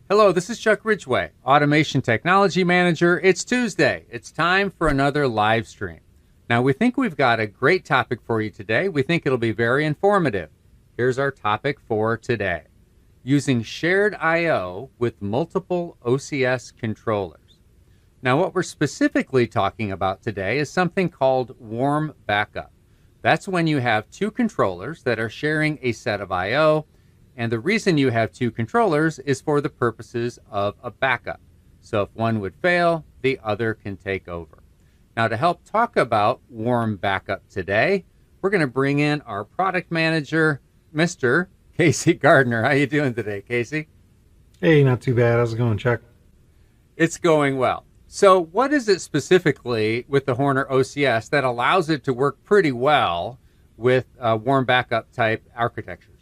Hello, this is Chuck Ridgway, Automation Technology Manager. It's Tuesday. It's time for another live stream. Now, we think we've got a great topic for you today. We think it'll be very informative. Here's our topic for today: using shared I/O with multiple OCS controllers. Now, what we're specifically talking about today is something called warm backup. That's when you have two controllers that are sharing a set of I/O. And the reason you have two controllers is for the purposes of a backup. So if one would fail, the other can take over. Now, to help talk about warm backup today, we're going to bring in our product manager, Mr. Casey Gardner. How you doing today, Casey? Hey, not too bad. How's it going, Chuck? It's going well. So what is it specifically with the Horner OCS that allows it to work pretty well with warm backup type architectures?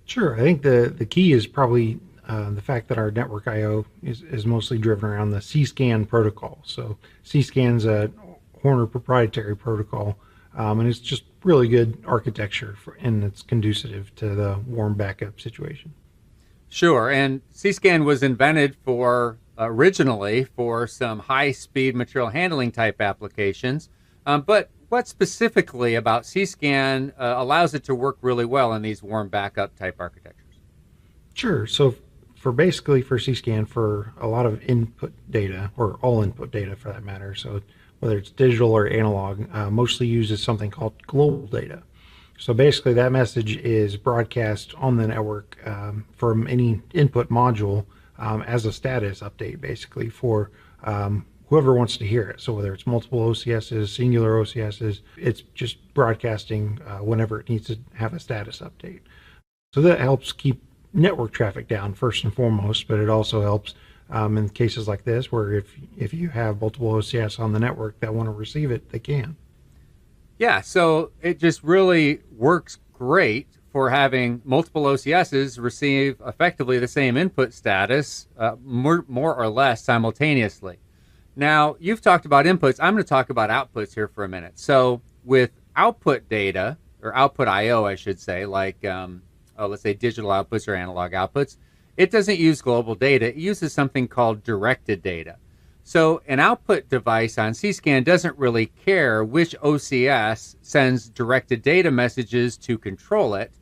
Sure. I think the key is probably the fact that our network I/O is mostly driven around the Cscan protocol. So Cscan's a Horner proprietary protocol, and it's just really good architecture and it's conducive to the warm backup situation. Sure, and Cscan was invented originally for some high-speed material handling type applications, but what specifically about Cscan allows it to work really well in these warm backup type architectures? Sure. So for Cscan, for a lot of input data, or all input data for that matter, so whether it's digital or analog, mostly uses something called global data. So basically that message is broadcast on the network from any input module as a status update, basically for whoever wants to hear it. So whether it's multiple OCSs, singular OCSs, it's just broadcasting whenever it needs to have a status update. So that helps keep network traffic down first and foremost, but it also helps in cases like this where if you have multiple OCS on the network that want to receive it, they can. Yeah, so it just really works great for having multiple OCSs receive effectively the same input status more or less simultaneously. Now, you've talked about inputs. I'm going to talk about outputs here for a minute. So with output data, or output I/O, I should say, like, let's say digital outputs or analog outputs, it doesn't use global data. It uses something called directed data. So an output device on Cscan doesn't really care which OCS sends directed data messages to control it.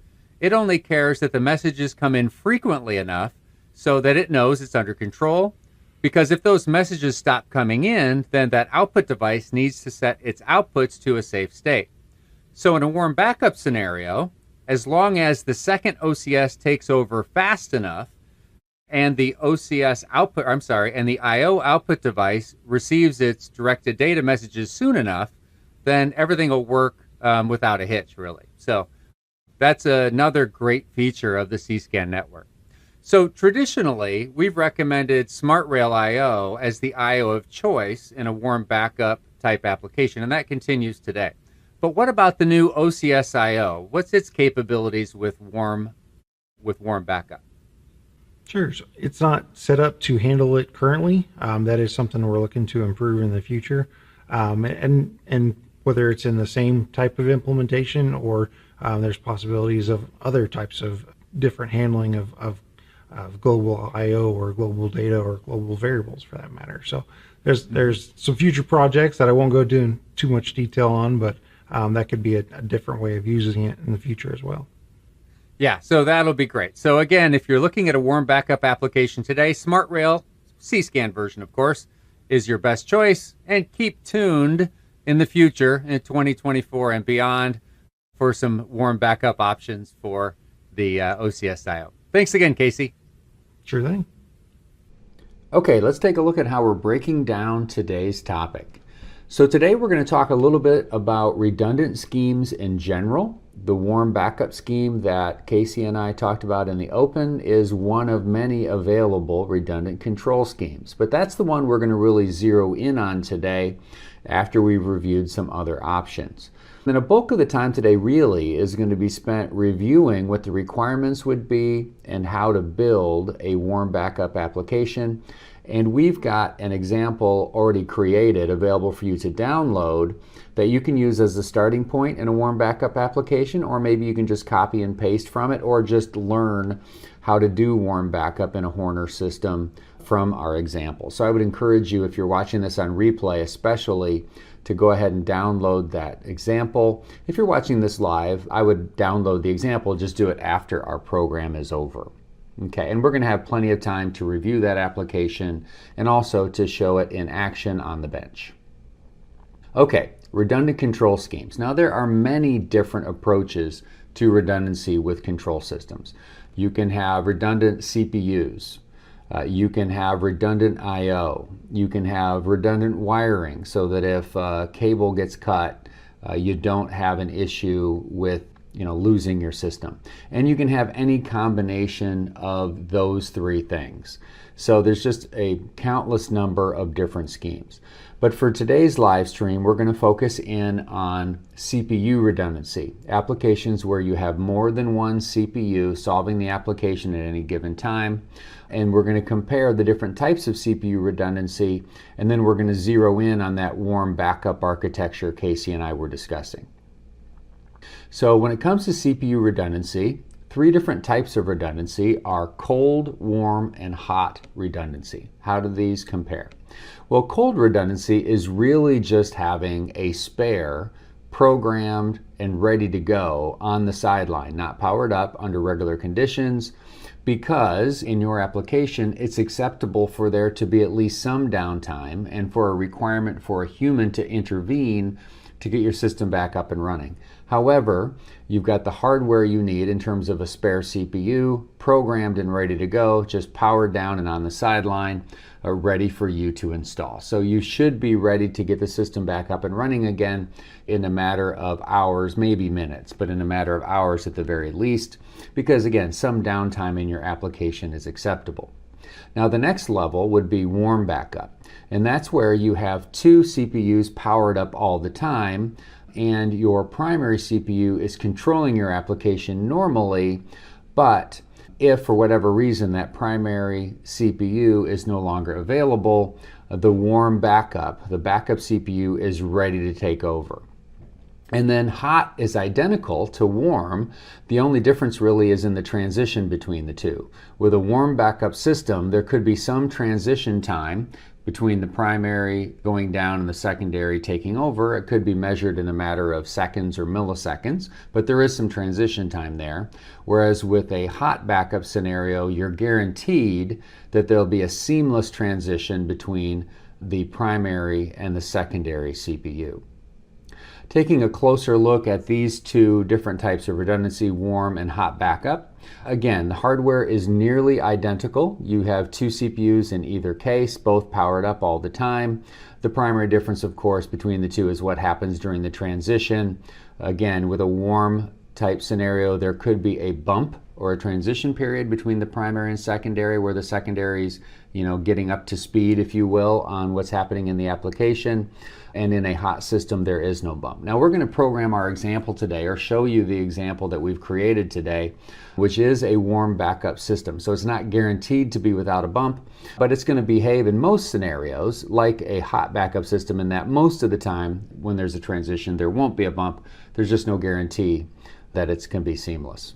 It only cares that the messages come in frequently enough so that it knows it's under control. Because if those messages stop coming in, then that output device needs to set its outputs to a safe state. So in a warm backup scenario, as long as the second OCS takes over fast enough and the and the I/O output device receives its directed data messages soon enough, then everything will work without a hitch, really. So that's another great feature of the Cscan network. So traditionally, we've recommended SmartRail I/O as the I/O of choice in a warm backup type application, and that continues today. But what about the new OCS I/O? What's its capabilities with warm backup? Sure. So it's not set up to handle it currently. That is something we're looking to improve in the future. And whether it's in the same type of implementation or there's possibilities of other types of different handling of global I/O or global data or global variables for that matter. So there's some future projects that I won't go into too much detail on, but that could be a different way of using it in the future as well. Yeah, so that'll be great. So again, if you're looking at a warm backup application today, SmartRail, Cscan version of course, is your best choice. And keep tuned in the future in 2024 and beyond for some warm backup options for the OCS I/O. Thanks again, Casey. Sure thing. Okay, let's take a look at how we're breaking down today's topic. So today we're going to talk a little bit about redundant schemes in general. The warm backup scheme that Casey and I talked about in the open is one of many available redundant control schemes, but that's the one we're going to really zero in on today after we've reviewed some other options. And a bulk of the time today really is going to be spent reviewing what the requirements would be and how to build a warm backup application And we've got an example already created available for you to download that you can use as a starting point in a warm backup application, or maybe you can just copy and paste from it, or just learn how to do warm backup in a Horner system from our example. So I would encourage you, if you're watching this on replay especially, to go ahead and download that example. If you're watching this live, I would download the example, just do it after our program is over. Okay, and we're going to have plenty of time to review that application and also to show it in action on the bench. Okay, redundant control schemes. Now there are many different approaches to redundancy with control systems. You can have redundant CPUs. You can have redundant I/O. You can have redundant wiring so that if a cable gets cut, you don't have an issue with losing your system. And you can have any combination of those three things. So there's just a countless number of different schemes. But for today's live stream, we're going to focus in on CPU redundancy, applications where you have more than one CPU solving the application at any given time. And we're going to compare the different types of CPU redundancy, and then we're going to zero in on that warm backup architecture Casey and I were discussing. So when it comes to CPU redundancy, three different types of redundancy are cold, warm, and hot redundancy. How do these compare? Well, cold redundancy is really just having a spare programmed and ready to go on the sideline, not powered up under regular conditions, because in your application it's acceptable for there to be at least some downtime and for a requirement for a human to intervene to get your system back up and running. However, you've got the hardware you need in terms of a spare CPU, programmed and ready to go, just powered down and on the sideline, ready for you to install. So you should be ready to get the system back up and running again in a matter of hours, maybe minutes, but in a matter of hours at the very least, because again, some downtime in your application is acceptable. Now the next level would be warm backup, and that's where you have two CPUs powered up all the time, and your primary CPU is controlling your application normally, but if for whatever reason that primary CPU is no longer available, the warm backup, the backup CPU is ready to take over. And then hot is identical to warm. The only difference really is in the transition between the two. With a warm backup system, there could be some transition time between the primary going down and the secondary taking over. It could be measured in a matter of seconds or milliseconds, but there is some transition time there. Whereas with a hot backup scenario, you're guaranteed that there'll be a seamless transition between the primary and the secondary CPU. Taking a closer look at these two different types of redundancy, warm and hot backup. Again, the hardware is nearly identical. You have two CPUs in either case, both powered up all the time. The primary difference, of course, between the two is what happens during the transition. Again, with a warm type scenario, there could be a bump or a transition period between the primary and secondary, where the secondary's getting up to speed, if you will, on what's happening in the application. And in a hot system, there is no bump. Now we're going to program our example today, or show you the example that we've created today, which is a warm backup system. So it's not guaranteed to be without a bump, but it's going to behave in most scenarios like a hot backup system, in that most of the time when there's a transition, there won't be a bump. There's just no guarantee that it's going to be seamless.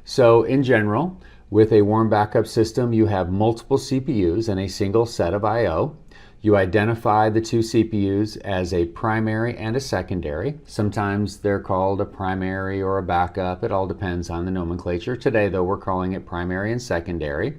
So in general, with a warm backup system, you have multiple CPUs and a single set of I/O. You identify the two CPUs as a primary and a secondary. Sometimes they're called a primary or a backup. It all depends on the nomenclature. Today, though, we're calling it primary and secondary.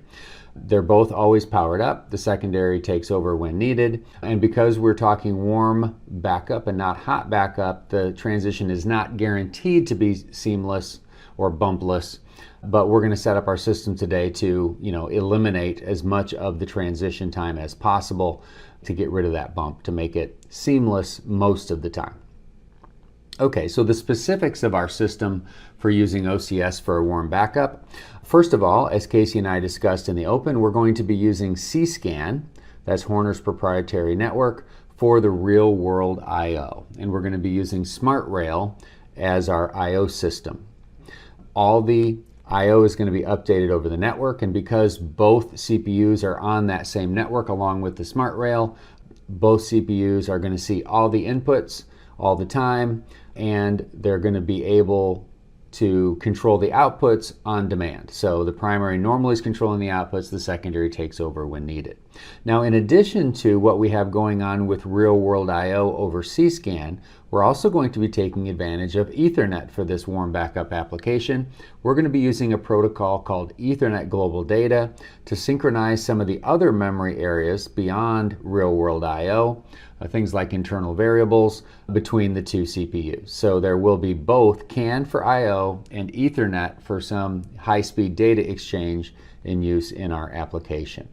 They're both always powered up. The secondary takes over when needed. And because we're talking warm backup and not hot backup, the transition is not guaranteed to be seamless or bumpless. But we're going to set up our system today to, eliminate as much of the transition time as possible to get rid of that bump, to make it seamless most of the time. Okay, so the specifics of our system for using OCS for a warm backup. First of all, as Casey and I discussed in the open, we're going to be using Cscan, that's Horner's proprietary network, for the real world I/O. And we're going to be using SmartRail as our I/O system. All the I/O is going to be updated over the network, and because both CPUs are on that same network along with the smart rail, both CPUs are going to see all the inputs all the time, and they're going to be able to control the outputs on demand. So the primary normally is controlling the outputs, the secondary takes over when needed. Now, in addition to what we have going on with real-world I/O over Cscan, we're also going to be taking advantage of Ethernet for this warm backup application. We're going to be using a protocol called Ethernet Global Data to synchronize some of the other memory areas beyond real-world I/O, things like internal variables, between the two CPUs. So there will be both CAN for I/O and Ethernet for some high-speed data exchange in use in our application.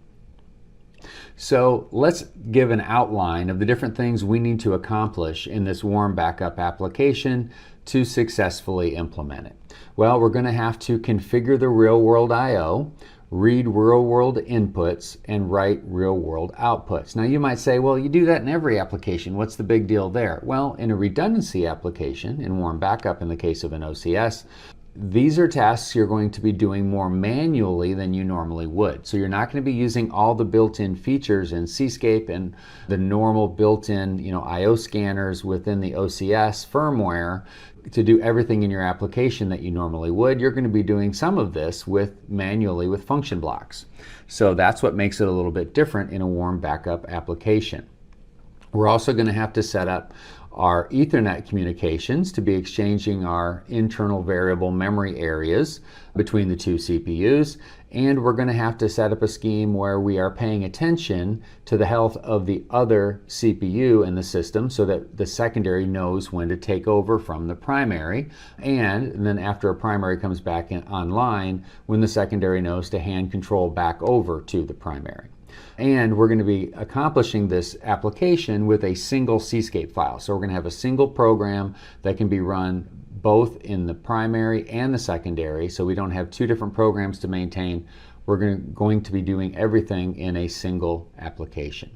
So let's give an outline of the different things we need to accomplish in this warm backup application to successfully implement it. Well, we're going to have to configure the real-world I/O, read real-world inputs, and write real-world outputs. Now you might say, well, you do that in every application. What's the big deal there? Well, in a redundancy application, in warm backup in the case of an OCS, these are tasks you're going to be doing more manually than you normally would. So you're not going to be using all the built-in features in Cscape and the normal built-in I/O scanners within the OCS firmware to do everything in your application that you normally would. You're going to be doing some of this manually with function blocks. So that's what makes it a little bit different in a warm backup application. We're also going to have to set up our Ethernet communications to be exchanging our internal variable memory areas between the two CPUs, and we're going to have to set up a scheme where we are paying attention to the health of the other CPU in the system so that the secondary knows when to take over from the primary, and then after a primary comes back online, when the secondary knows to hand control back over to the primary. And we're going to be accomplishing this application with a single Cscape file. So we're going to have a single program that can be run both in the primary and the secondary, so we don't have two different programs to maintain. We're going to be doing everything in a single application.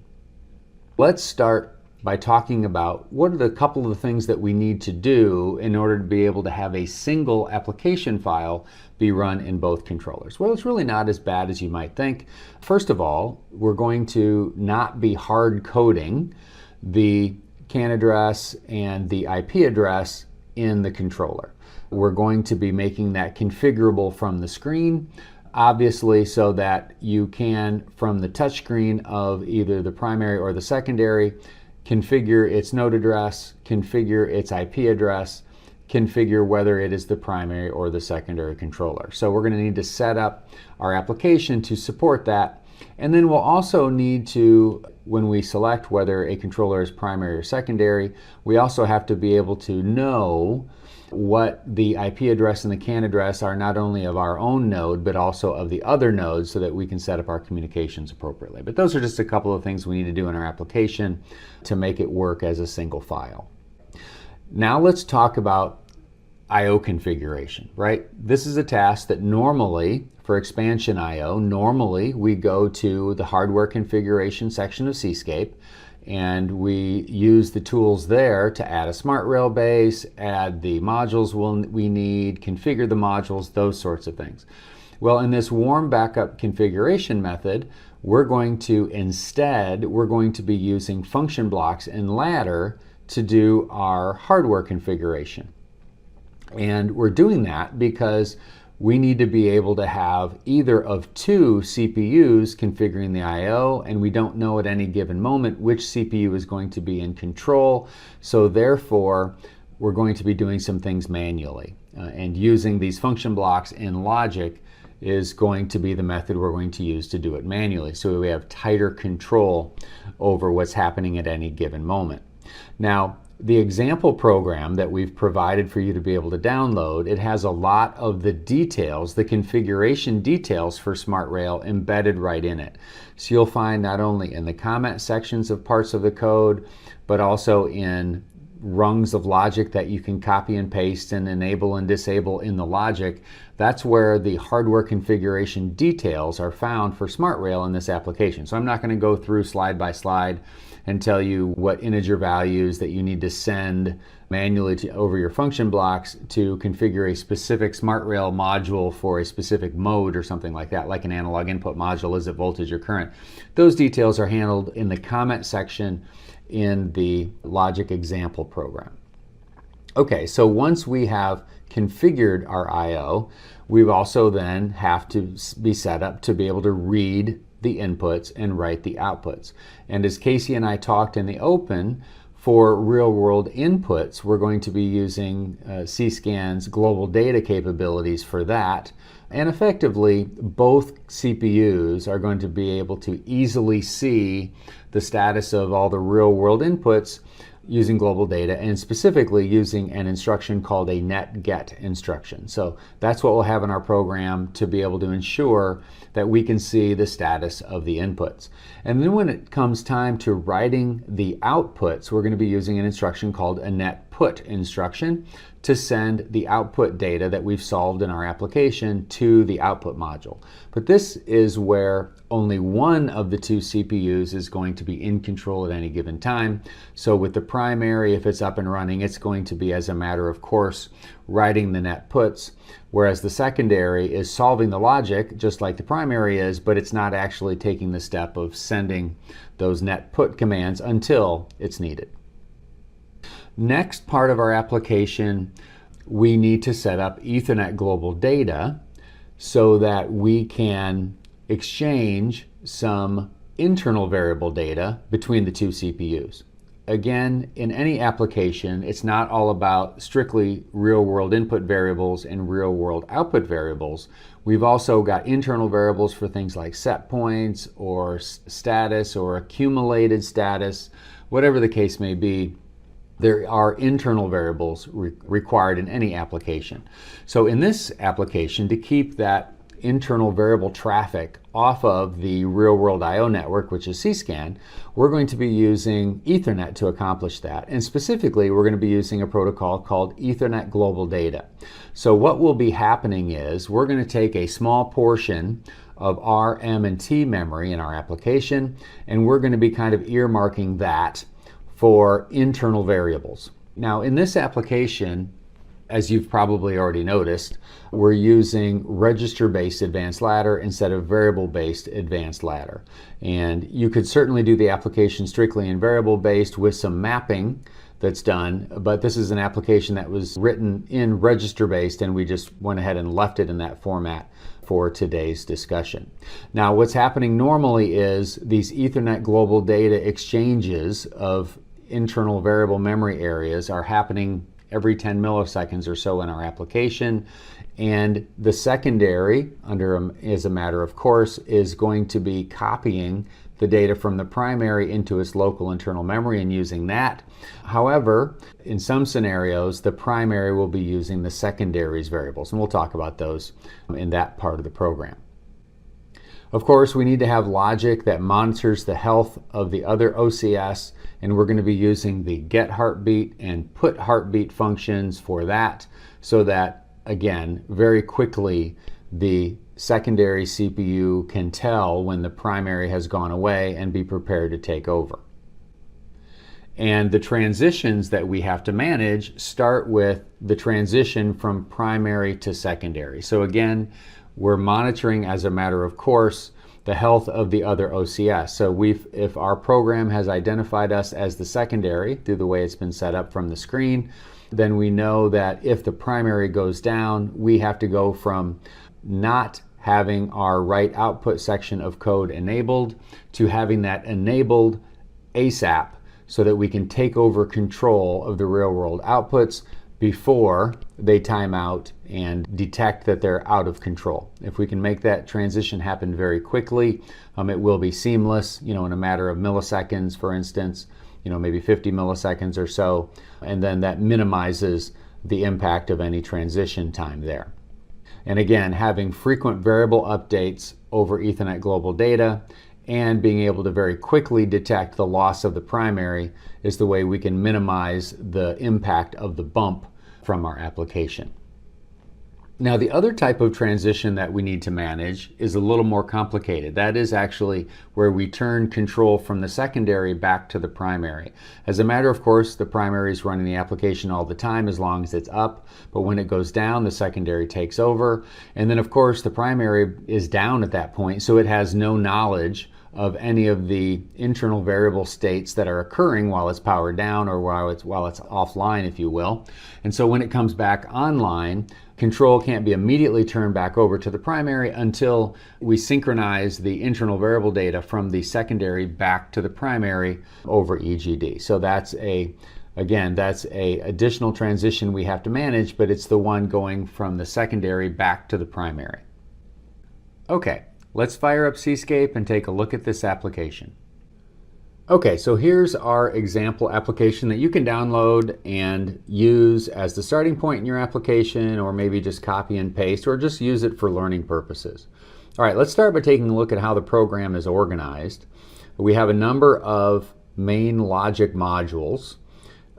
Let's start by talking about what are the couple of the things that we need to do in order to be able to have a single application file be run in both controllers. Well, it's really not as bad as you might think. First of all, we're going to not be hard coding the CAN address and the IP address in the controller. We're going to be making that configurable from the screen, obviously, so that you can, from the touchscreen of either the primary or the secondary, configure its node address, configure its IP address, configure whether it is the primary or the secondary controller. So we're going to need to set up our application to support that. And then we'll also need to, when we select whether a controller is primary or secondary, we also have to be able to know what the IP address and the CAN address are, not only of our own node, but also of the other nodes, so that we can set up our communications appropriately. But those are just a couple of things we need to do in our application to make it work as a single file. Now let's talk about I/O configuration, right? This is a task that normally, for expansion I/O, normally we go to the hardware configuration section of Cscape, and we use the tools there to add a smart rail base, add the modules we need, configure the modules, those sorts of things. Well, in this warm backup configuration method, we're going to be using function blocks and ladder to do our hardware configuration. And we're doing that because we need to be able to have either of two CPUs configuring the I/O, and we don't know at any given moment which CPU is going to be in control. So therefore, we're going to be doing some things manually. And using these function blocks in logic is going to be the method we're going to use to do it manually, so we have tighter control over what's happening at any given moment. Now, the example program that we've provided for you to be able to download, it has a lot of the details, the configuration details for Smart Rail embedded right in it. So you'll find not only in the comment sections of parts of the code, but also in rungs of logic that you can copy and paste and enable and disable in the logic. That's where the hardware configuration details are found for Smart Rail in this application. So I'm not going to go through slide by slide and tell you what integer values that you need to send manually over your function blocks to configure a specific smart rail module for a specific mode or something like that, like an analog input module. Is it voltage or current? Those details are handled in the comment section in the logic example program. Okay, so once we have configured our I/O, we also then have to be set up to be able to read the inputs and write the outputs. And as Casey and I talked in the open, for real-world inputs, we're going to be using Cscan's global data capabilities for that. And effectively, both CPUs are going to be able to easily see the status of all the real-world inputs using global data, and specifically using an instruction called a net get instruction. So that's what we'll have in our program to be able to ensure that we can see the status of the inputs. And then when it comes time to writing the outputs, we're going to be using an instruction called a net put instruction to send the output data that we've solved in our application to the output module. But this is where only one of the two CPUs is going to be in control at any given time. So with the primary, if it's up and running, it's going to be, as a matter of course, writing the net puts, whereas the secondary is solving the logic just like the primary is, but it's not actually taking the step of sending those net put commands until it's needed. Next part of our application, we need to set up Ethernet global data so that we can exchange some internal variable data between the two CPUs. Again, in any application, it's not all about strictly real-world input variables and real-world output variables. We've also got internal variables for things like set points or status or accumulated status, whatever the case may be. There are internal variables required in any application. So in this application, to keep that internal variable traffic off of the real-world I/O network, which is Cscan, we're going to be using Ethernet to accomplish that. And specifically, we're going to be using a protocol called Ethernet Global Data. So what will be happening is we're going to take a small portion of R, M, and T memory in our application, and we're going to be kind of earmarking that for internal variables. Now, in this application, as you've probably already noticed, we're using register-based advanced ladder instead of variable-based advanced ladder. And you could certainly do the application strictly in variable-based with some mapping that's done, but this is an application that was written in register-based, and we just went ahead and left it in that format for today's discussion. Now, what's happening normally is these Ethernet global data exchanges of internal variable memory areas are happening every 10 milliseconds or so in our application, and the secondary, as a matter of course, is going to be copying the data from the primary into its local internal memory and using that. However, in some scenarios, the primary will be using the secondary's variables, and we'll talk about those in that part of the program. Of course, we need to have logic that monitors the health of the other OCS, and we're going to be using the get heartbeat and put heartbeat functions for that, so that, again, very quickly the secondary CPU can tell when the primary has gone away and be prepared to take over. And the transitions that we have to manage start with the transition from primary to secondary. So again, we're monitoring, as a matter of course, the health of the other OCS. So if our program has identified us as the secondary through the way it's been set up from the screen, then we know that if the primary goes down, we have to go from not having our write output section of code enabled to having that enabled ASAP so that we can take over control of the real world outputs before they time out and detect that they're out of control. If we can make that transition happen very quickly, it will be seamless, in a matter of milliseconds, for instance, maybe 50 milliseconds or so, and then that minimizes the impact of any transition time there. And again, having frequent variable updates over Ethernet global data and being able to very quickly detect the loss of the primary is the way we can minimize the impact of the bump from our application. Now, the other type of transition that we need to manage is a little more complicated. That is actually where we turn control from the secondary back to the primary. As a matter of course, the primary is running the application all the time as long as it's up, but when it goes down, the secondary takes over. And then, of course, the primary is down at that point, so it has no knowledge of any of the internal variable states that are occurring while it's powered down or while it's offline, if you will. And so when it comes back online, control can't be immediately turned back over to the primary until we synchronize the internal variable data from the secondary back to the primary over EGD. So that's a additional transition we have to manage, but it's the one going from the secondary back to the primary. Okay. Let's fire up Cscape and take a look at this application. Okay, so here's our example application that you can download and use as the starting point in your application, or maybe just copy and paste, or just use it for learning purposes. All right, let's start by taking a look at how the program is organized. We have a number of main logic modules.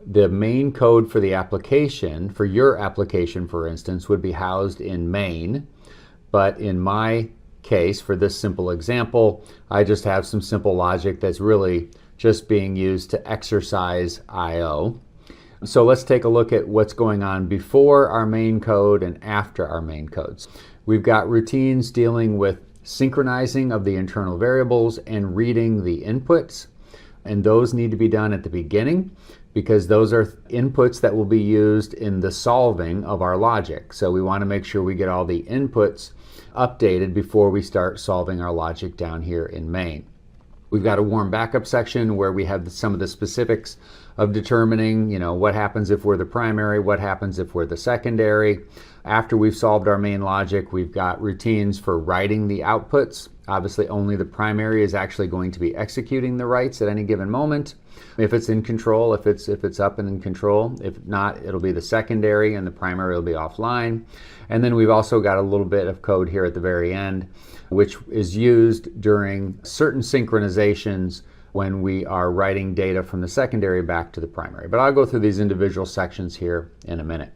The main code for the application, for your application for instance, would be housed in main, but in my case, for this simple example, I just have some simple logic that's really just being used to exercise I/O. So let's take a look at what's going on before our main code and after our main codes. We've got routines dealing with synchronizing of the internal variables and reading the inputs, and those need to be done at the beginning because those are inputs that will be used in the solving of our logic. So we want to make sure we get all the inputs updated before we start solving our logic down here in main. We've got a warm backup section where we have some of the specifics of determining, what happens if we're the primary, what happens if we're the secondary. After we've solved our main logic, we've got routines for writing the outputs. Obviously, only the primary is actually going to be executing the writes at any given moment. If it's in control, if it's up and in control. If not, it'll be the secondary and the primary will be offline. And then we've also got a little bit of code here at the very end, which is used during certain synchronizations when we are writing data from the secondary back to the primary. But I'll go through these individual sections here in a minute.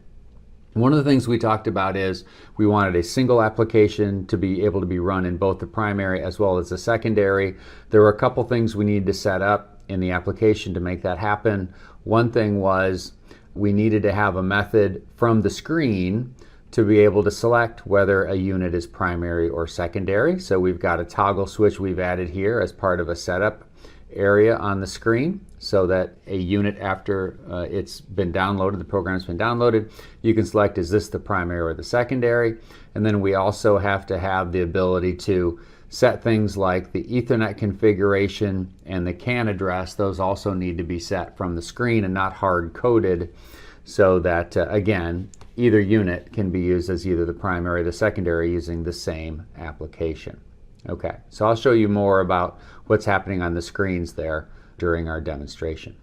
One of the things we talked about is we wanted a single application to be able to be run in both the primary as well as the secondary. There were a couple things we needed to set up in the application to make that happen. One thing was we needed to have a method from the screen to be able to select whether a unit is primary or secondary. So we've got a toggle switch we've added here as part of a setup area on the screen so that a unit after it's been downloaded, the program's been downloaded, you can select is this the primary or the secondary. And then we also have to have the ability to set things like the Ethernet configuration and the CAN address. Those also need to be set from the screen and not hard coded so that again, either unit can be used as either the primary or the secondary using the same application. Okay, so I'll show you more about what's happening on the screens there during our demonstration.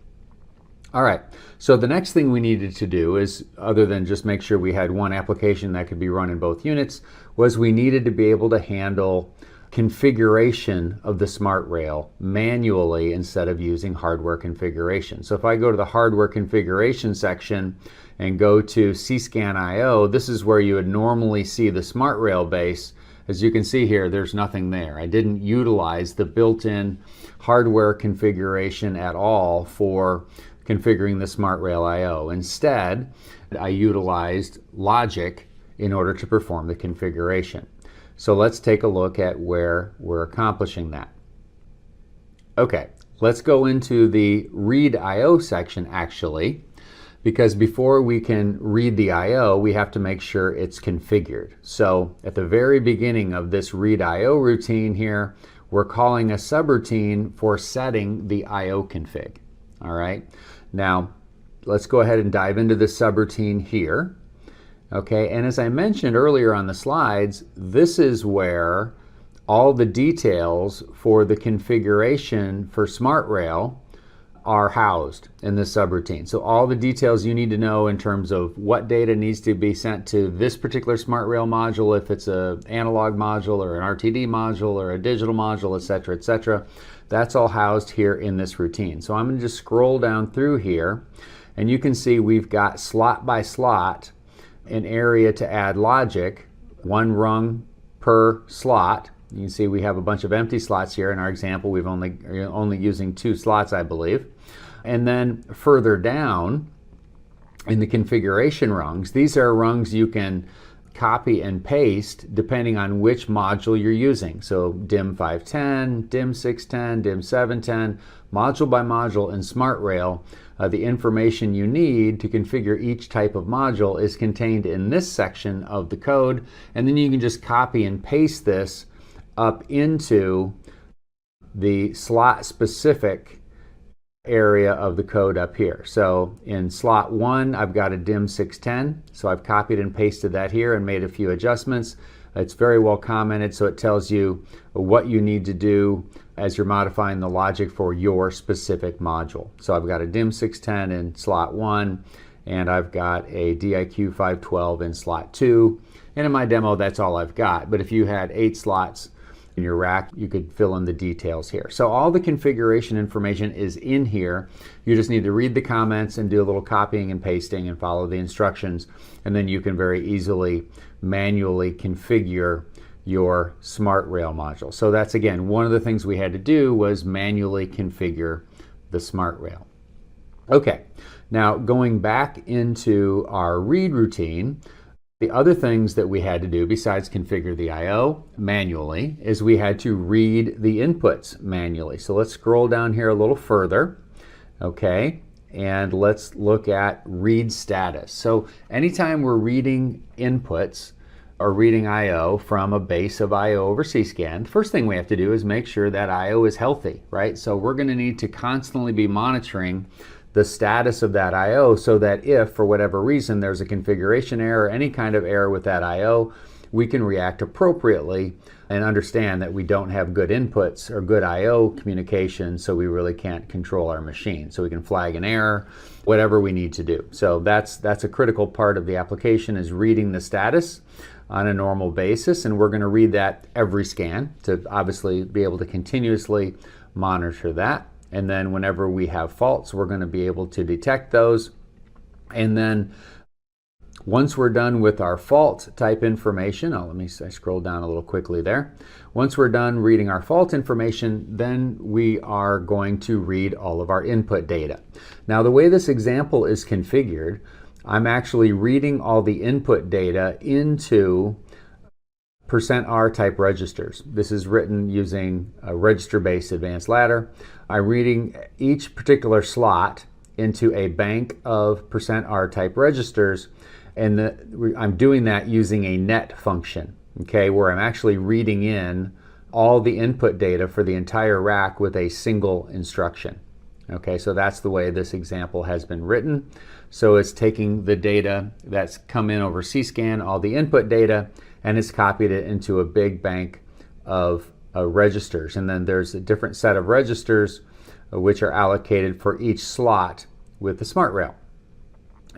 All right, so the next thing we needed to do is, other than just make sure we had one application that could be run in both units, was we needed to be able to handle configuration of the smart rail manually instead of using hardware configuration. So if I go to the hardware configuration section and go to Cscan.io, this is where you would normally see the smart rail base. As you can see here, there's nothing there. I didn't utilize the built-in hardware configuration at all for configuring the smart rail I/O. Instead, I utilized logic in order to perform the configuration. So let's take a look at where we're accomplishing that. Okay, let's go into the read I/O section actually, because before we can read the I/O, we have to make sure it's configured. So at the very beginning of this read I/O routine here, we're calling a subroutine for setting the I/O config. All right, now let's go ahead and dive into this subroutine here. Okay, and as I mentioned earlier on the slides, this is where all the details for the configuration for SmartRail are housed in this subroutine. So all the details you need to know in terms of what data needs to be sent to this particular SmartRail module, if it's an analog module or an RTD module or a digital module, etc., that's all housed here in this routine. So I'm going to just scroll down through here, and you can see we've got slot by slot an area to add logic, one rung per slot. You can see we have a bunch of empty slots here. In our example, we're only using 2 slots, I believe. And then further down in the configuration rungs, these are rungs you can copy and paste depending on which module you're using. So DIM 510, DIM 610, DIM 710, module by module in SmartRail. The information you need to configure each type of module is contained in this section of the code, and then you can just copy and paste this up into the slot specific area of the code up here. So in slot 1, I've got a DIM 610, so I've copied and pasted that here and made a few adjustments. It's very well commented, so it tells you what you need to do as you're modifying the logic for your specific module. So I've got a DIM 610 in slot 1, and I've got a DIQ 512 in slot 2. And in my demo, that's all I've got. But if you had 8 slots in your rack, you could fill in the details here. So all the configuration information is in here. You just need to read the comments and do a little copying and pasting and follow the instructions, and then you can very easily manually configure your SmartRail module. So that's, again, one of the things we had to do was manually configure the SmartRail. Okay, now going back into our read routine, the other things that we had to do besides configure the I/O manually is we had to read the inputs manually. So let's scroll down here a little further, okay, and let's look at read status. So anytime we're reading inputs or reading I/O from a base of I/O over Cscan, the first thing we have to do is make sure that I/O is healthy, right? So we're going to need to constantly be monitoring the status of that I/O so that if, for whatever reason, there's a configuration error, any kind of error with that I/O, we can react appropriately and understand that we don't have good inputs or good I/O communication, so we really can't control our machine. So we can flag an error, whatever we need to do. So that's a critical part of the application, is reading the status on a normal basis, and we're going to read that every scan to obviously be able to continuously monitor that. And then whenever we have faults, we're going to be able to detect those. And then once we're done with our fault type information, I scroll down a little quickly there. Once we're done reading our fault information, then we are going to read all of our input data. Now, the way this example is configured, I'm actually reading all the input data into %R type registers. This is written using a register-based advanced ladder. I'm reading each particular slot into a bank of %R type registers, and I'm doing that using a net function, okay, where I'm actually reading in all the input data for the entire rack with a single instruction. Okay, so that's the way this example has been written. So it's taking the data that's come in over Cscan, all the input data, and it's copied it into a big bank of registers. And then there's a different set of registers which are allocated for each slot with the SmartRail.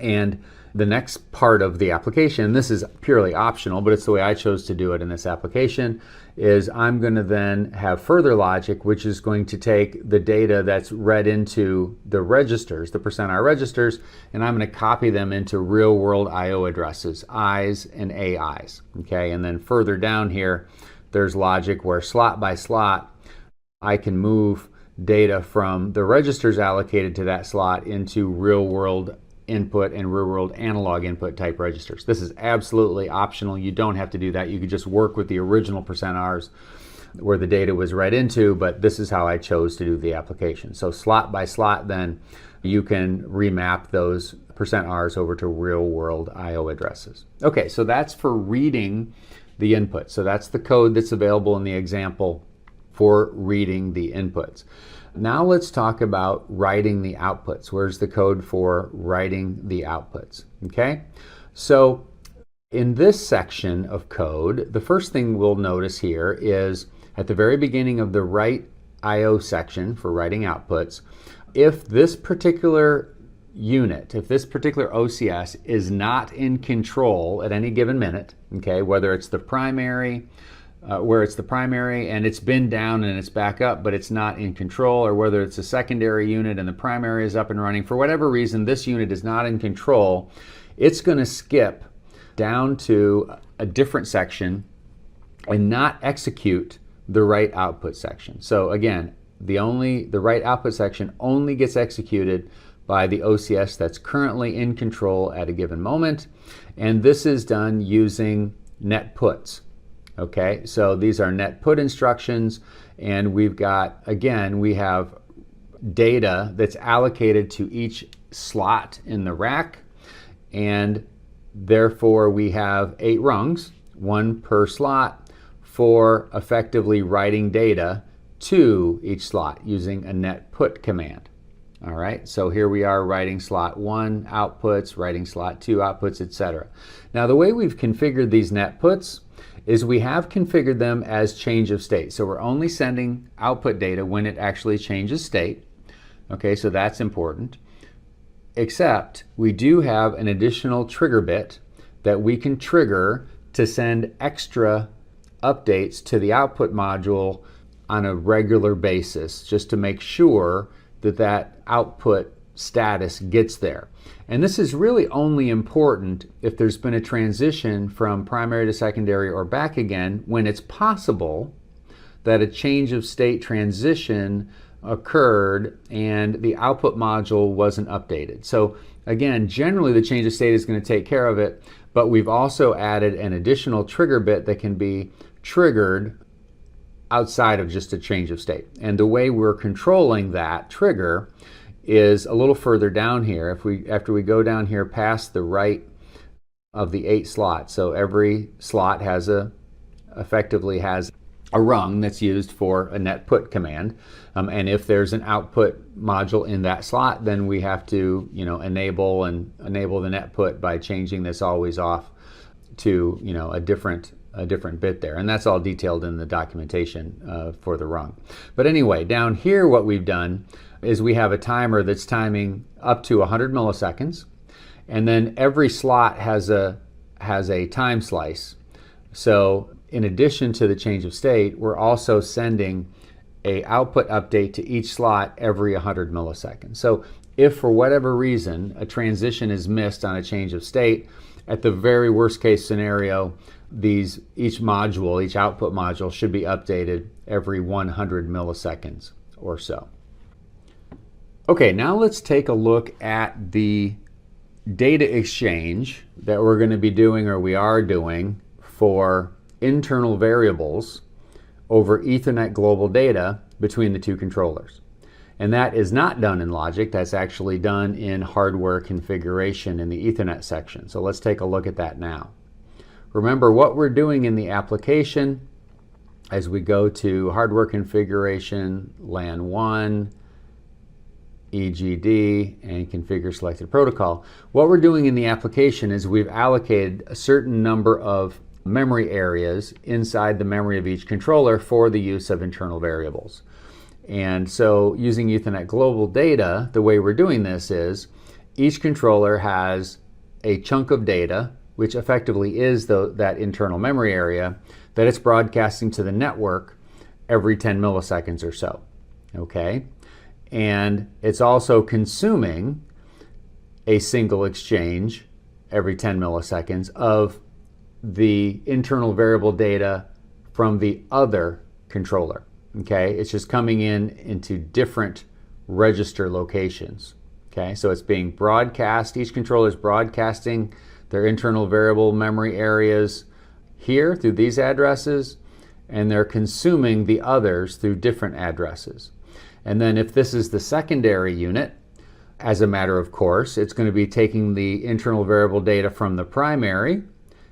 And the next part of the application, this is purely optional, but it's the way I chose to do it in this application, is I'm going to then have further logic, which is going to take the data that's read into the registers, the %R registers, and I'm going to copy them into real-world I/O addresses, I's and AI's. Okay, and then further down here, there's logic where slot by slot, I can move data from the registers allocated to that slot into real-world input and real-world analog input type registers. This is absolutely optional. You don't have to do that. You could just work with the original %Rs where the data was read into, but this is how I chose to do the application. So slot by slot, then you can remap those %Rs over to real-world I/O addresses. Okay, so that's for reading the input. So that's the code that's available in the example for reading the inputs. Now let's talk about writing the outputs. Where's the code for writing the outputs? Okay, so in this section of code, the first thing we'll notice here is at the very beginning of the write I/O section for writing outputs, if this particular unit, if this particular OCS is not in control at any given minute, okay, whether it's the primary, where it's the primary and it's been down and it's back up but it's not in control, or whether it's a secondary unit and the primary is up and running, for whatever reason this unit is not in control, it's going to skip down to a different section and not execute the write output section. So again, the write output section only gets executed by the OCS that's currently in control at a given moment, and this is done using net puts. Okay, so these are net put instructions, and we've got, again, we have data that's allocated to each slot in the rack, and therefore we have 8 rungs, 1 per slot, for effectively writing data to each slot using a net put command. All right, so here we are writing slot 1 outputs, writing slot 2 outputs, etc. Now the way we've configured these net puts is we have configured them as change of state. So we're only sending output data when it actually changes state. Okay, so that's important. Except we do have an additional trigger bit that we can trigger to send extra updates to the output module on a regular basis, just to make sure that that output status gets there. And this is really only important if there's been a transition from primary to secondary or back again, when it's possible that a change of state transition occurred and the output module wasn't updated. So again, generally the change of state is going to take care of it, but we've also added an additional trigger bit that can be triggered outside of just a change of state. And the way we're controlling that trigger is a little further down here. After we go down here past the right of the 8 slots, so every slot effectively has a rung that's used for a net put command, and if there's an output module in that slot, then we have to enable the net put by changing this always off to a different bit there, and that's all detailed in the documentation for the rung. But anyway, down here what we've done is we have a timer that's timing up to 100 milliseconds, and then every slot has a time slice. So in addition to the change of state, we're also sending a output update to each slot every 100 milliseconds. So if for whatever reason a transition is missed on a change of state, at the very worst case scenario, each output module should be updated every 100 milliseconds or so. Okay, now let's take a look at the data exchange that we're going to be doing, or we are doing, for internal variables over Ethernet global data between the 2 controllers. And that is not done in logic, that's actually done in hardware configuration in the Ethernet section. So let's take a look at that now. Remember what we're doing in the application as we go to hardware configuration, LAN 1, EGD, and configure selected protocol. What we're doing in the application is we've allocated a certain number of memory areas inside the memory of each controller for the use of internal variables. And so using Ethernet global data, the way we're doing this is each controller has a chunk of data, which effectively is that internal memory area, that it's broadcasting to the network every 10 milliseconds or so. Okay? And it's also consuming a single exchange every 10 milliseconds of the internal variable data from the other controller. Okay, it's just coming into different register locations. Okay, so it's being broadcast, each controller is broadcasting their internal variable memory areas here through these addresses, and they're consuming the others through different addresses. And then if this is the secondary unit, as a matter of course, it's going to be taking the internal variable data from the primary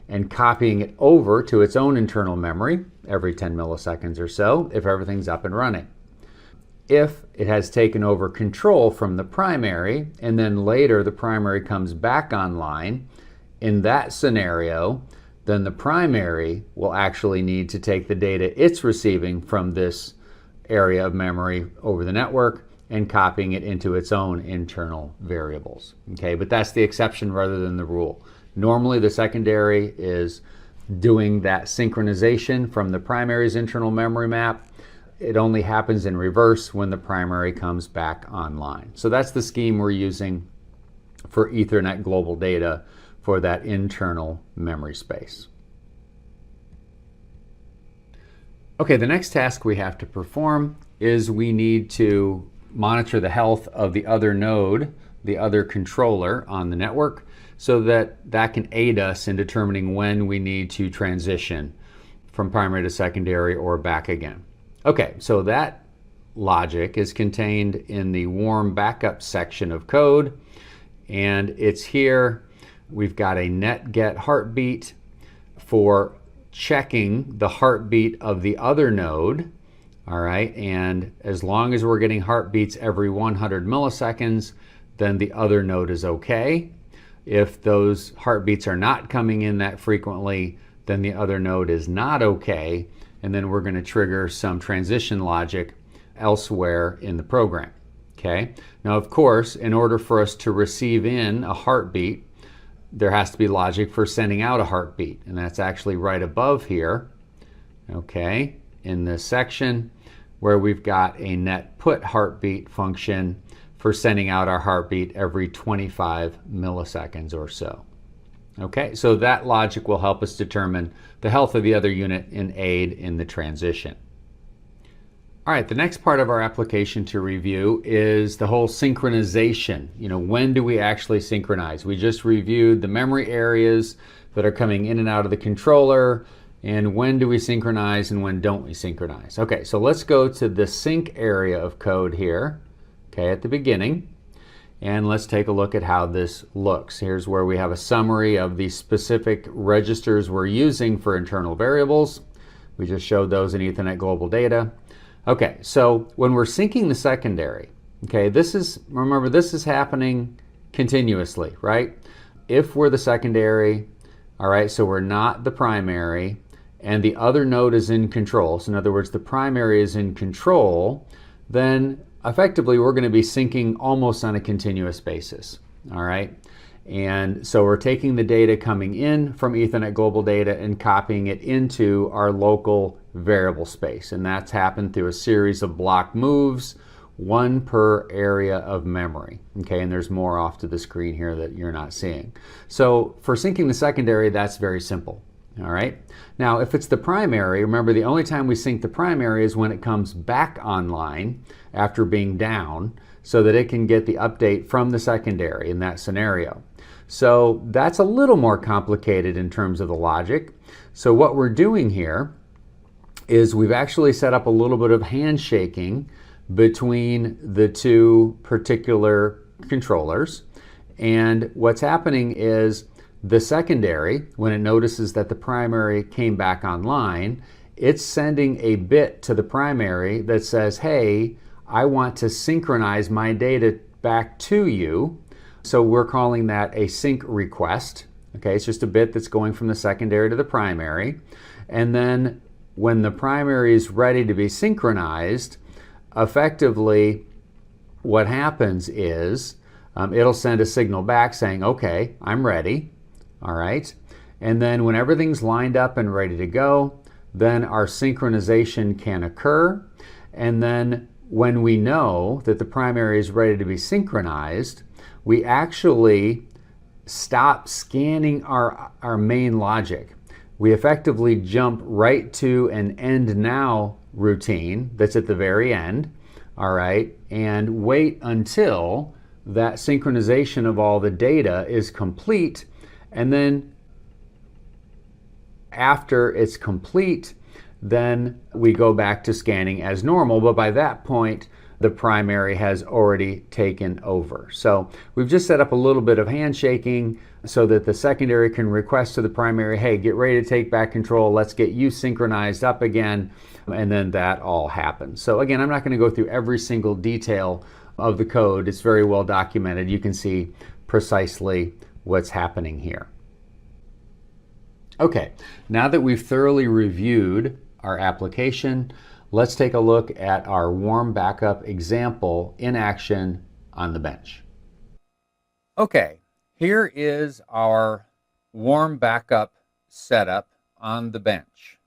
and copying it over to its own internal memory every 10 milliseconds or so if everything's up and running. If it has taken over control from the primary and then later the primary comes back online, in that scenario, then the primary will actually need to take the data it's receiving from this area of memory over the network and copying it into its own internal variables. Okay, but that's the exception rather than the rule. Normally the secondary is doing that synchronization from the primary's internal memory map. It only happens in reverse when the primary comes back online. So that's the scheme we're using for Ethernet global data for that internal memory space. Okay, the next task we have to perform is we need to monitor the health of the other node, the other controller on the network, so that that can aid us in determining when we need to transition from primary to secondary or back again. Okay, so that logic is contained in the warm backup section of code, and it's here. We've got a net get heartbeat for checking the heartbeat of the other node. All right, and as long as we're getting heartbeats every 100 milliseconds, then the other node is okay. If those heartbeats are not coming in that frequently, then the other node is not okay, and then we're going to trigger some transition logic elsewhere in the program. Okay, now of course, in order for us to receive in a heartbeat, there has to be logic for sending out a heartbeat, and that's actually right above here, okay, in this section where we've got a net put heartbeat function for sending out our heartbeat every 25 milliseconds or so. Okay, so that logic will help us determine the health of the other unit and aid in the transition. All right, the next part of our application to review is the whole synchronization. You know, when do we actually synchronize? We just reviewed the memory areas that are coming in and out of the controller, and when do we synchronize and when don't we synchronize? Okay, so let's go to the sync area of code here, okay, at the beginning, and let's take a look at how this looks. Here's where we have a summary of the specific registers we're using for internal variables. We just showed those in Ethernet Global Data. Okay, so when we're syncing the secondary, okay, remember this is happening continuously, right? If we're the secondary, all right, so we're not the primary, and the other node is in control, so in other words, the primary is in control, then effectively we're going to be syncing almost on a continuous basis, all right? And so we're taking the data coming in from Ethernet Global Data and copying it into our local variable space. And that's happened through a series of block moves, one per area of memory. Okay, and there's more off to the screen here that you're not seeing. So for syncing the secondary, that's very simple. All right. Now, if it's the primary, remember the only time we sync the primary is when it comes back online after being down, so that it can get the update from the secondary in that scenario. So that's a little more complicated in terms of the logic. So what we're doing here is we've actually set up a little bit of handshaking between the two particular controllers. And what's happening is the secondary, when it notices that the primary came back online, it's sending a bit to the primary that says, hey, I want to synchronize my data back to you. So we're calling that a sync request. Okay, it's just a bit that's going from the secondary to the primary. And then when the primary is ready to be synchronized, effectively what happens is it'll send a signal back saying, okay, I'm ready. All right. And then when everything's lined up and ready to go, then our synchronization can occur. And then when we know that the primary is ready to be synchronized, we actually stop scanning our main logic. We effectively jump right to an end now routine that's at the very end, all right, and wait until that synchronization of all the data is complete. And then after it's complete, then we go back to scanning as normal. But by that point, the primary has already taken over. So we've just set up a little bit of handshaking so that the secondary can request to the primary, hey, get ready to take back control. Let's get you synchronized up again. And then that all happens. So again, I'm not going to go through every single detail of the code. It's very well documented. You can see precisely what's happening here. Okay, now that we've thoroughly reviewed our application, let's take a look at our warm backup example in action on the bench. Okay, here is our warm backup setup on the bench.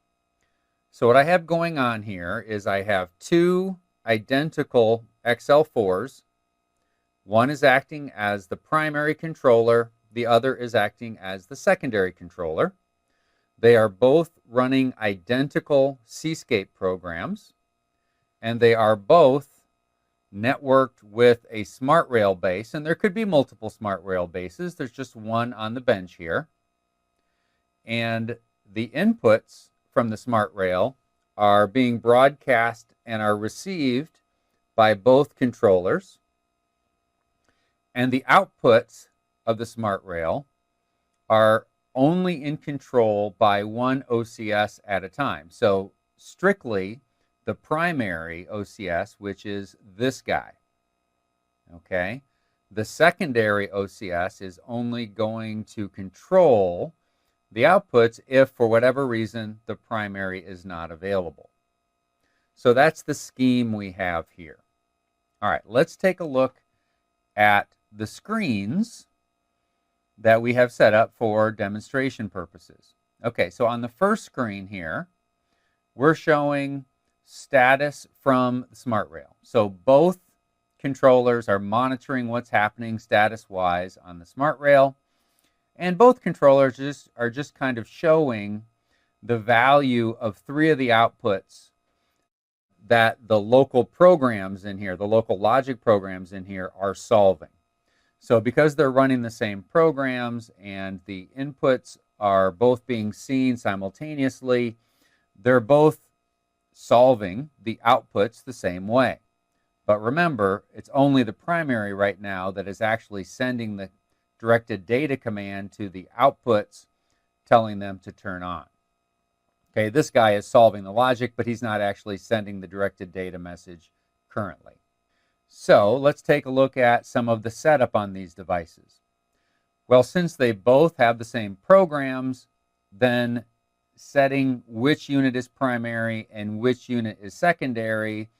So what I have going on here is I have two identical XL4s. One is acting as the primary controller. the other is acting as the secondary controller. They are both running identical Cscape programs, and they are both networked with a smart rail base, and there could be multiple smart rail bases. There's just one on the bench here. And the inputs from the smart rail are being broadcast and are received by both controllers. And the outputs of the smart rail are only in control by one OCS at a time. So strictly the primary OCS, which is this guy. Okay? The secondary OCS is only going to control the outputs if, for whatever reason, the primary is not available. So that's the scheme we have here. All right, let's take a look at the screens that we have set up for demonstration purposes. Okay, so on the first screen here, we're showing status from the smart rail. So both controllers are monitoring what's happening status-wise on the smart rail, and both controllers are just kind of showing the value of 3 of the outputs that the local programs in here, the local logic programs in here, are solving. So because they're running the same programs and the inputs are both being seen simultaneously, they're both solving the outputs the same way. But remember, it's only the primary right now that is actually sending the directed data command to the outputs, telling them to turn on. Okay, this guy is solving the logic, but he's not actually sending the directed data message currently. So let's take a look at some of the setup on these devices. Well, since they both have the same programs, then setting which unit is primary and which unit is secondary,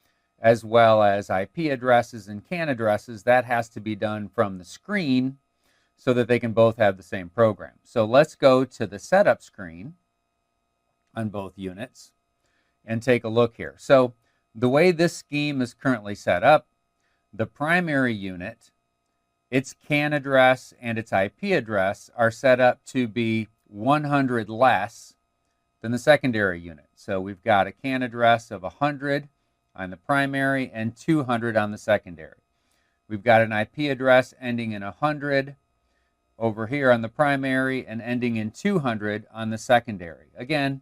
as well as IP addresses and CAN addresses, that has to be done from the screen so that they can both have the same program. So let's go to the setup screen on both units and take a look here. So the way this scheme is currently set up, the primary unit, its CAN address and its IP address are set up to be 100 less than the secondary unit. So we've got a CAN address of 100 on the primary and 200 on the secondary. We've got an IP address ending in 100 over here on the primary and ending in 200 on the secondary. Again,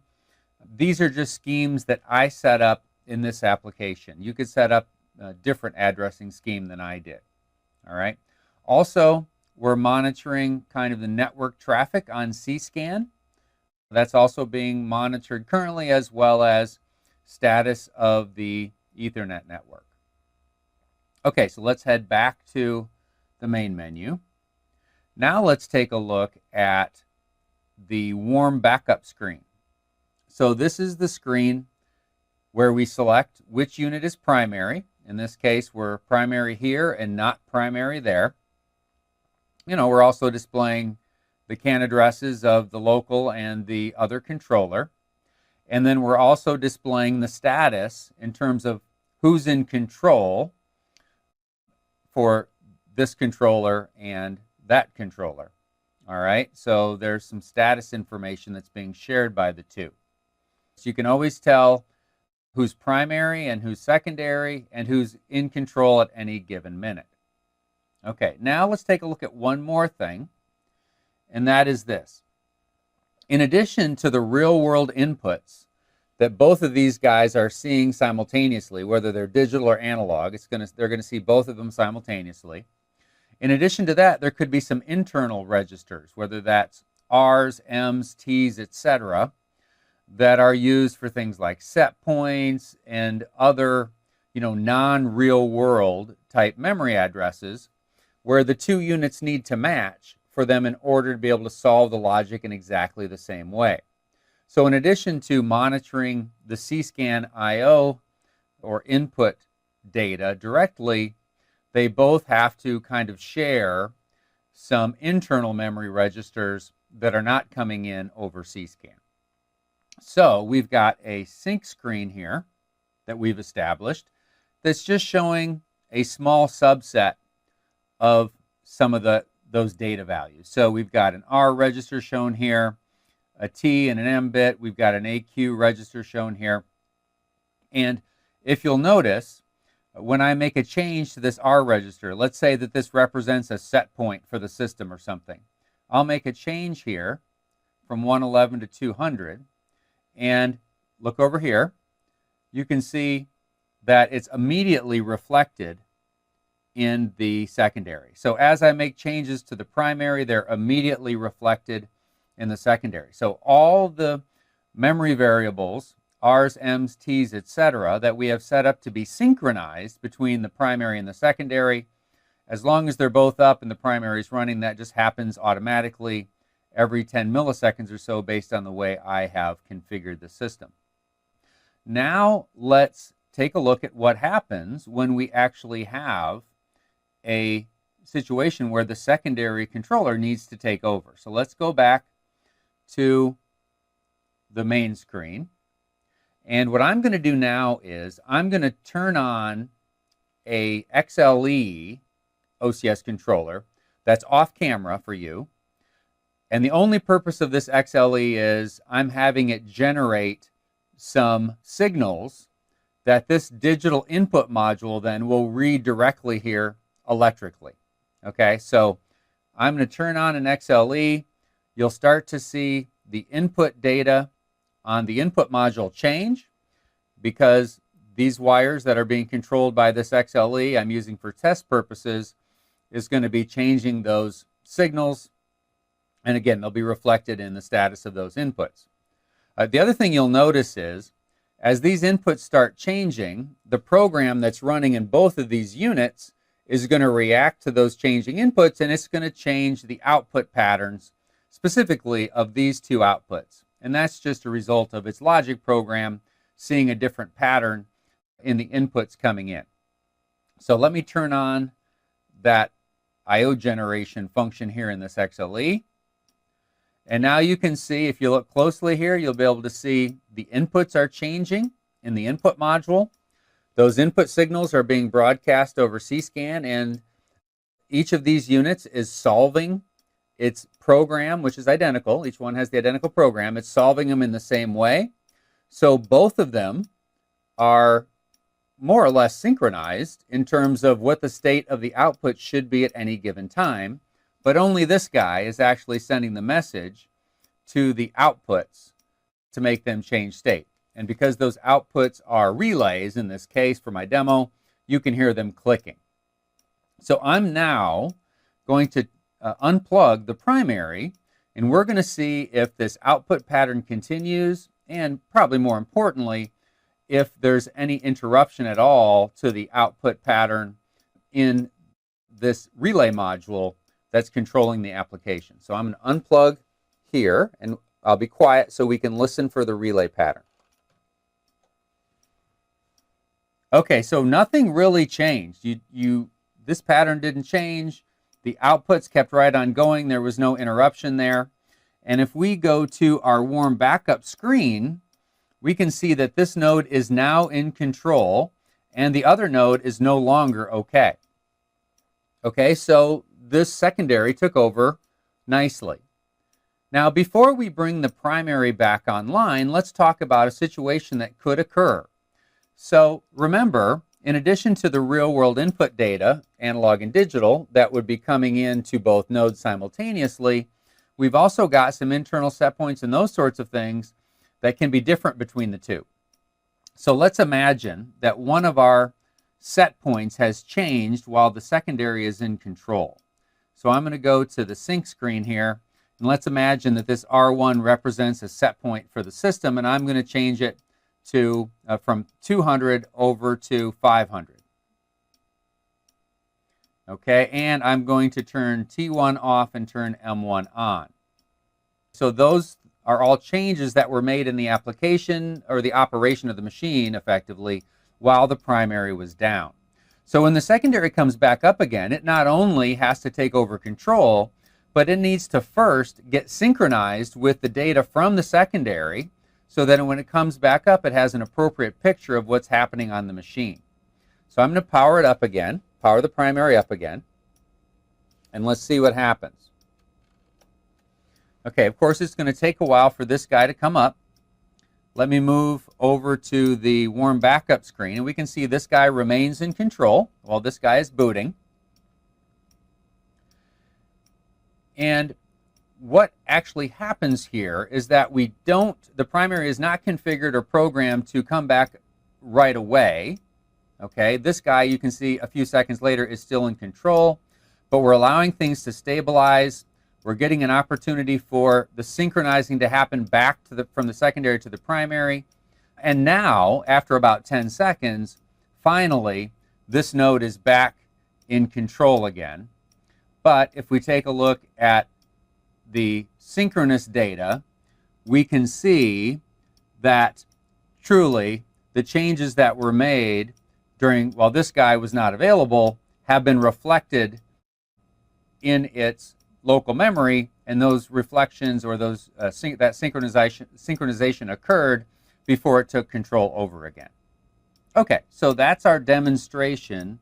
these are just schemes that I set up in this application. You could set up a different addressing scheme than I did. All right. Also, we're monitoring kind of the network traffic on CScan. That's also being monitored currently, as well as status of the Ethernet network. Okay, so let's head back to the main menu. Now let's take a look at the warm backup screen. So this is the screen where we select which unit is primary. In this case, we're primary here and not primary there. You know, we're also displaying the CAN addresses of the local and the other controller. And then we're also displaying the status in terms of who's in control for this controller and that controller. All right, so there's some status information that's being shared by the two. So you can always tell who's primary and who's secondary and who's in control at any given minute. Okay, now let's take a look at one more thing, and that is this. In addition to the real-world inputs that both of these guys are seeing simultaneously, whether they're digital or analog, they're going to see both of them simultaneously. In addition to that, there could be some internal registers, whether that's R's, M's, T's, etc., that are used for things like set points and other, non-real world type memory addresses, where the two units need to match for them in order to be able to solve the logic in exactly the same way. So in addition to monitoring the Cscan I/O or input data directly, they both have to kind of share some internal memory registers that are not coming in over Cscan. So we've got a sync screen here that we've established that's just showing a small subset of some of the those data values. So we've got an R register shown here, a T and an M bit. We've got an AQ register shown here. And if you'll notice, when I make a change to this R register, let's say that this represents a set point for the system or something. I'll make a change here from 111 to 200, and look over here. You can see that it's immediately reflected in the secondary. So as I make changes to the primary, they're immediately reflected in the secondary. So all the memory variables, R's, M's, T's, etc., that we have set up to be synchronized between the primary and the secondary, as long as they're both up and the primary is running, that just happens automatically every 10 milliseconds or so based on the way I have configured the system. Now let's take a look at what happens when we actually have a situation where the secondary controller needs to take over. So let's go back to the main screen. And what I'm going to do now is I'm going to turn on a XLE OCS controller that's off camera for you. And the only purpose of this XLE is I'm having it generate some signals that this digital input module then will read directly here electrically. Okay, so I'm going to turn on an XLE. You'll start to see the input data on the input module change, because these wires that are being controlled by this XLE I'm using for test purposes is going to be changing those signals, and again they'll be reflected in the status of those inputs. The other thing you'll notice is as these inputs start changing, the program that's running in both of these units is going to react to those changing inputs, and it's going to change the output patterns specifically of these two outputs. And that's just a result of its logic program seeing a different pattern in the inputs coming in. So let me turn on that IO generation function here in this XLE. And now you can see, if you look closely here, you'll be able to see the inputs are changing in the input module. Those input signals are being broadcast over Cscan, and each of these units is solving its program, which is identical. Each one has the identical program. It's solving them in the same way. So both of them are more or less synchronized in terms of what the state of the output should be at any given time, but only this guy is actually sending the message to the outputs to make them change state. And because those outputs are relays, in this case for my demo, you can hear them clicking. So I'm now going to unplug the primary, and we're going to see if this output pattern continues, and probably more importantly, if there's any interruption at all to the output pattern in this relay module that's controlling the application. So I'm going to unplug here, and I'll be quiet so we can listen for the relay pattern. Okay, so nothing really changed. This pattern didn't change. The outputs kept right on going. There was no interruption there. And if we go to our warm backup screen, we can see that this node is now in control and the other node is no longer okay. Okay, so this secondary took over nicely. Now, before we bring the primary back online, let's talk about a situation that could occur. So remember, in addition to the real-world input data, analog and digital, that would be coming in to both nodes simultaneously, we've also got some internal set points and those sorts of things that can be different between the two. So let's imagine that one of our set points has changed while the secondary is in control. So I'm going to go to the sync screen here, and let's imagine that this R1 represents a set point for the system, and I'm going to change it to from 200 over to 500. Okay, and I'm going to turn T1 off and turn M1 on. So those are all changes that were made in the application or the operation of the machine effectively while the primary was down. So when the secondary comes back up again, it not only has to take over control, but it needs to first get synchronized with the data from the secondary so that when it comes back up, it has an appropriate picture of what's happening on the machine. So I'm going to power it up again, power the primary up again. and let's see what happens. Okay, of course it's going to take a while for this guy to come up. Let me move over to the warm backup screen, and we can see this guy remains in control while this guy is booting. And what actually happens here is that the primary is not configured or programmed to come back right away. Okay, this guy, you can see a few seconds later, is still in control, but we're allowing things to stabilize. We're getting an opportunity for the synchronizing to happen back from the secondary to the primary. And now, after about 10 seconds, finally, this node is back in control again. But if we take a look at the synchronous data, we can see that truly the changes that were made while this guy was not available have been reflected in its local memory, and those reflections or that synchronization occurred before it took control over again. Okay, so that's our demonstration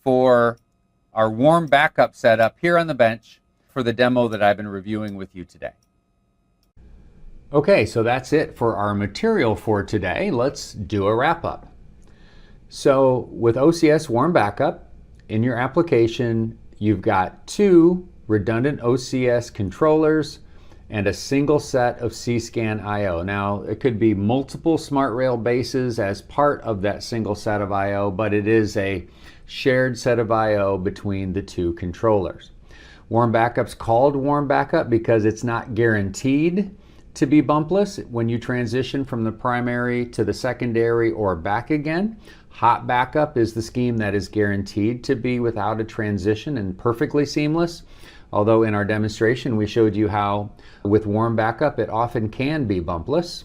for our warm backup setup here on the bench for the demo that I've been reviewing with you today. Okay, so that's it for our material for today. Let's do a wrap-up. So with OCS Warm Backup, in your application, you've got 2 redundant OCS controllers and a single set of Cscan I/O. Now, it could be multiple SmartRail bases as part of that single set of I/O, but it is a shared set of I/O between the 2 controllers. Warm Backup's called Warm Backup because it's not guaranteed to be bumpless when you transition from the primary to the secondary or back again. Hot Backup is the scheme that is guaranteed to be without a transition and perfectly seamless. Although in our demonstration we showed you how with Warm Backup it often can be bumpless.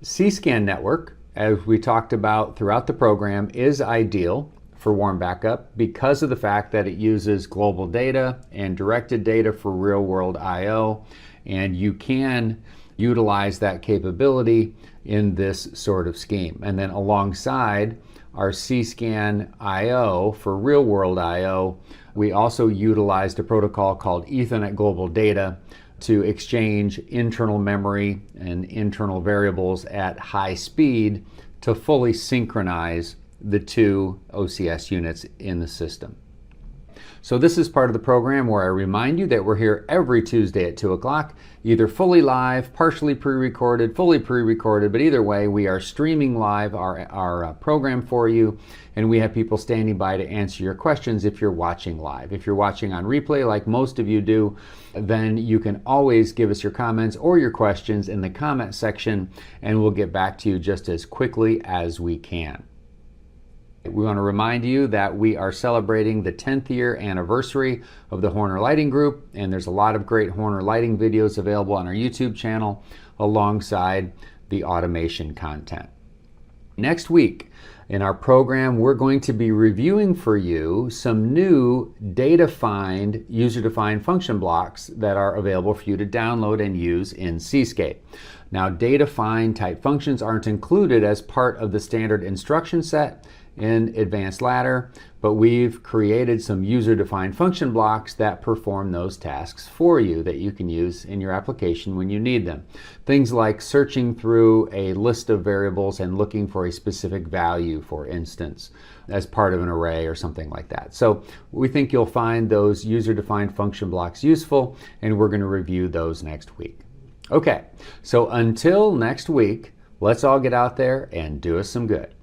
Cscan Network, as we talked about throughout the program, is ideal for Warm Backup because of the fact that it uses global data and directed data for real-world I/O, and you can utilize that capability in this sort of scheme. And then alongside our Cscan I/O for real-world I/O, we also utilized a protocol called Ethernet Global Data to exchange internal memory and internal variables at high speed to fully synchronize the 2 OCS units in the system. So this is part of the program where I remind you that we're here every Tuesday at 2 o'clock, either fully live, partially pre-recorded, fully pre-recorded, but either way, we are streaming live our program for you, and we have people standing by to answer your questions if you're watching live. If you're watching on replay, like most of you do, then you can always give us your comments or your questions in the comment section, and we'll get back to you just as quickly as we can. We want to remind you that we are celebrating the 10th year anniversary of the Horner Lighting Group, and there's a lot of great Horner Lighting videos available on our YouTube channel alongside the automation content. Next week in our program, we're going to be reviewing for you some new data-defined, user-defined function blocks that are available for you to download and use in Cscape. Now, data-defined type functions aren't included as part of the standard instruction set in Advanced Ladder, but we've created some user-defined function blocks that perform those tasks for you that you can use in your application when you need them. Things like searching through a list of variables and looking for a specific value, for instance, as part of an array or something like that. So we think you'll find those user-defined function blocks useful, and we're going to review those next week. Okay, so until next week, let's all get out there and do us some good.